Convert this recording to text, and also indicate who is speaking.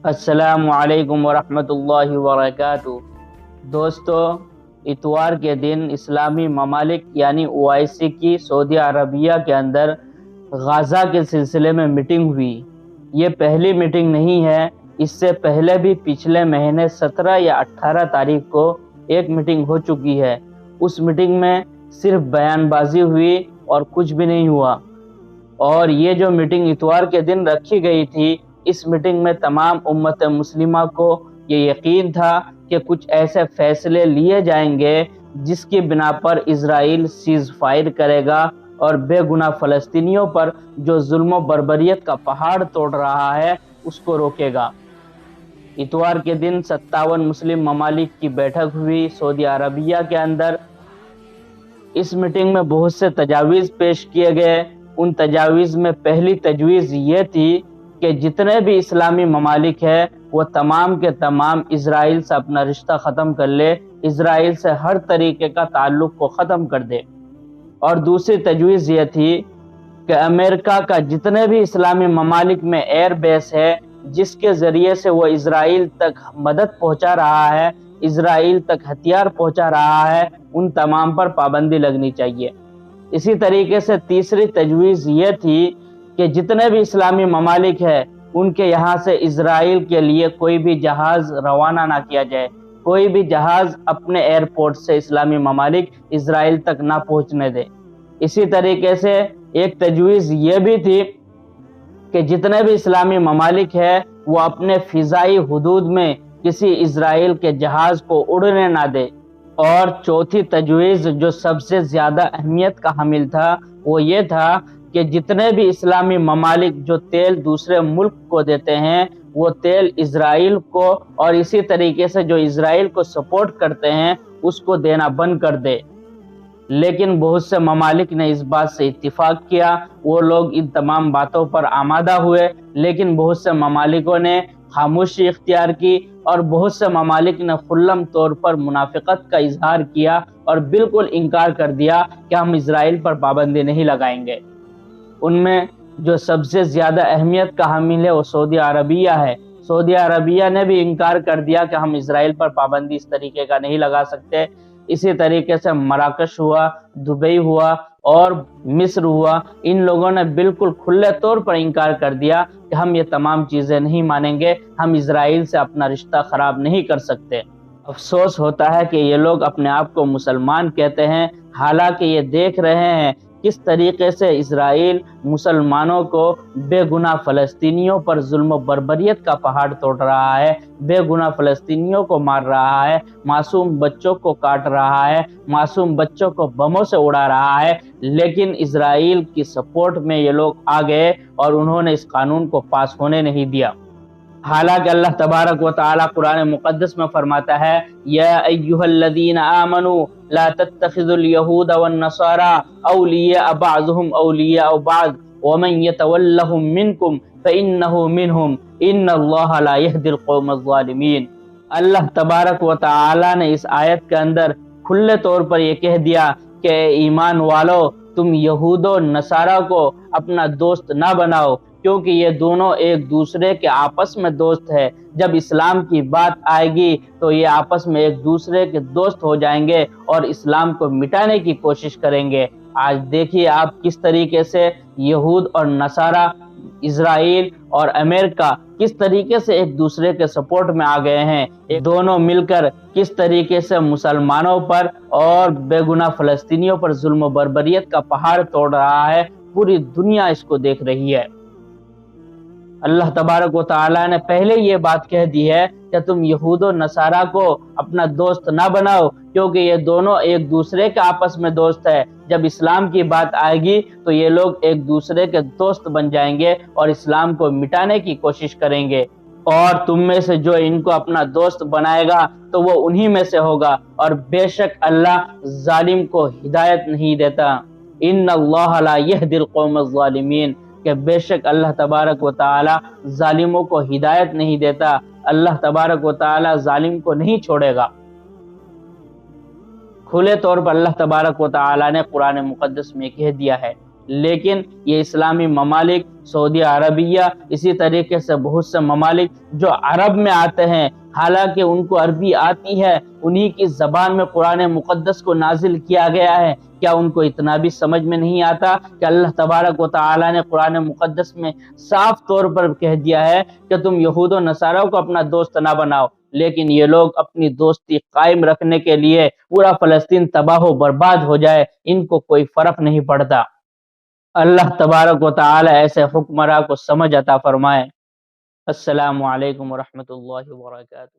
Speaker 1: السلام علیکم ورحمۃ اللہ وبرکاتہ۔ دوستو، اتوار کے دن اسلامی ممالک یعنی OIC کی سعودی عربیہ کے اندر غزہ کے سلسلے میں میٹنگ ہوئی۔ یہ پہلی میٹنگ نہیں ہے، اس سے پہلے بھی پچھلے مہینے 17 یا 18 تاریخ کو ایک میٹنگ ہو چکی ہے۔ اس میٹنگ میں صرف بیان بازی ہوئی اور کچھ بھی نہیں ہوا، اور یہ جو میٹنگ اتوار کے دن رکھی گئی تھی، اس میٹنگ میں تمام امت مسلمہ کو یہ یقین تھا کہ کچھ ایسے فیصلے لیے جائیں گے جس کی بنا پر اسرائیل سیز فائر کرے گا اور بے گناہ فلسطینیوں پر جو ظلم و بربریت کا پہاڑ توڑ رہا ہے اس کو روکے گا۔ اتوار کے دن 57 مسلم ممالک کی بیٹھک ہوئی سعودی عربیہ کے اندر۔ اس میٹنگ میں بہت سے تجاویز پیش کیے گئے۔ ان تجاویز میں پہلی تجویز یہ تھی کہ جتنے بھی اسلامی ممالک ہیں وہ تمام کے تمام اسرائیل سے اپنا رشتہ ختم کر لے، اسرائیل سے ہر طریقے کا تعلق کو ختم کر دے۔ اور دوسری تجویز یہ تھی کہ امریکہ کا جتنے بھی اسلامی ممالک میں ایئر بیس ہے جس کے ذریعے سے وہ اسرائیل تک مدد پہنچا رہا ہے، اسرائیل تک ہتھیار پہنچا رہا ہے، ان تمام پر پابندی لگنی چاہیے۔ اسی طریقے سے تیسری تجویز یہ تھی کہ جتنے بھی اسلامی ممالک ہیں ان کے یہاں سے اسرائیل کے لیے کوئی بھی جہاز روانہ نہ کیا جائے، کوئی بھی جہاز اپنے ایئرپورٹ سے اسلامی ممالک اسرائیل تک نہ پہنچنے دے۔ اسی طریقے سے ایک تجویز یہ بھی تھی کہ جتنے بھی اسلامی ممالک ہیں وہ اپنے فضائی حدود میں کسی اسرائیل کے جہاز کو اڑنے نہ دے۔ اور چوتھی تجویز جو سب سے زیادہ اہمیت کا حامل تھا وہ یہ تھا کہ جتنے بھی اسلامی ممالک جو تیل دوسرے ملک کو دیتے ہیں وہ تیل اسرائیل کو اور اسی طریقے سے جو اسرائیل کو سپورٹ کرتے ہیں اس کو دینا بند کر دے۔ لیکن بہت سے ممالک نے اس بات سے اتفاق کیا، وہ لوگ ان تمام باتوں پر آمادہ ہوئے، لیکن بہت سے ممالکوں نے خاموشی اختیار کی اور بہت سے ممالک نے کھلم طور پر منافقت کا اظہار کیا اور بالکل انکار کر دیا کہ ہم اسرائیل پر پابندی نہیں لگائیں گے۔ ان میں جو سب سے زیادہ اہمیت کا حامل ہے وہ سعودی عربیہ ہے۔ سعودی عربیہ نے بھی انکار کر دیا کہ ہم اسرائیل پر پابندی اس طریقے کا نہیں لگا سکتے۔ اسی طریقے سے مراکش ہوا، دبئی ہوا اور مصر ہوا، ان لوگوں نے بالکل کھلے طور پر انکار کر دیا کہ ہم یہ تمام چیزیں نہیں مانیں گے، ہم اسرائیل سے اپنا رشتہ خراب نہیں کر سکتے۔ افسوس ہوتا ہے کہ یہ لوگ اپنے آپ کو مسلمان کہتے ہیں، حالانکہ یہ دیکھ رہے ہیں کس طریقے سے اسرائیل مسلمانوں کو بے گناہ فلسطینیوں پر ظلم و بربریت کا پہاڑ توڑ رہا ہے، بے گناہ فلسطینیوں کو مار رہا ہے، معصوم بچوں کو کاٹ رہا ہے، معصوم بچوں کو بموں سے اڑا رہا ہے۔ لیکن اسرائیل کی سپورٹ میں یہ لوگ آ گئے اور انہوں نے اس قانون کو پاس ہونے نہیں دیا۔ حالانکہ اللہ تبارک و تعالی قرآن مقدس میں فرماتا ہے، یا ایھا الذین آمنوا لا تتخذوا اليہود والنصارى اولیاء بعضهم اولیاء بعض ومن يتولهم منکم فانہ منہم ان اللہ لا یہدی القوم الظالمین۔ اللہ تبارک و تعالی نے اس آیت کے اندر کھلے طور پر یہ کہہ دیا کہ ایمان والو، تم یہود و نصارہ کو اپنا دوست نہ بناؤ، کیونکہ یہ دونوں ایک دوسرے کے آپس میں دوست ہے۔ جب اسلام کی بات آئے گی تو یہ آپس میں ایک دوسرے کے دوست ہو جائیں گے اور اسلام کو مٹانے کی کوشش کریں گے۔ آج دیکھیے آپ کس طریقے سے یہود اور نصارہ، اسرائیل اور امریکہ کس طریقے سے ایک دوسرے کے سپورٹ میں آ گئے ہیں، دونوں مل کر کس طریقے سے مسلمانوں پر اور بے گناہ فلسطینیوں پر ظلم و بربریت کا پہاڑ توڑ رہا ہے۔ پوری دنیا اس کو دیکھ رہی ہے۔ اللہ تبارک و تعالیٰ نے پہلے یہ بات کہہ دی ہے کہ تم یہود و نصارہ کو اپنا دوست نہ بناؤ، کیونکہ یہ دونوں ایک دوسرے کے آپس میں دوست ہے۔ جب اسلام کی بات آئے گی تو یہ لوگ ایک دوسرے کے دوست بن جائیں گے اور اسلام کو مٹانے کی کوشش کریں گے، اور تم میں سے جو ان کو اپنا دوست بنائے گا تو وہ انہی میں سے ہوگا، اور بے شک اللہ ظالم کو ہدایت نہیں دیتا۔ ان اللہ لا یہدی القوم الظالمین، کہ بے شک اللہ تبارک و تعالی ظالموں کو ہدایت نہیں دیتا، اللہ تبارک و تعالی ظالم کو نہیں چھوڑے گا۔ کھلے طور پر اللہ تبارک و تعالی نے قرآن مقدس میں کہہ دیا ہے۔ لیکن یہ اسلامی ممالک سعودی عربیہ اسی طریقے سے بہت سے ممالک جو عرب میں آتے ہیں، حالانکہ ان کو عربی آتی ہے، انہی کی زبان میں قرآن مقدس کو نازل کیا گیا ہے، کیا ان کو اتنا بھی سمجھ میں نہیں آتا کہ اللہ تبارک و تعالی نے قرآن مقدس میں صاف طور پر کہہ دیا ہے کہ تم یہود و نصارہ کو اپنا دوست نہ بناؤ، لیکن یہ لوگ اپنی دوستی قائم رکھنے کے لیے پورا فلسطین تباہ و برباد ہو جائے، ان کو کوئی فرق نہیں پڑتا۔ اللہ تبارک و تعالی ایسے حکمراں کو سمجھ عطا فرمائے۔ السلام علیکم ورحمۃ اللہ وبرکاتہ۔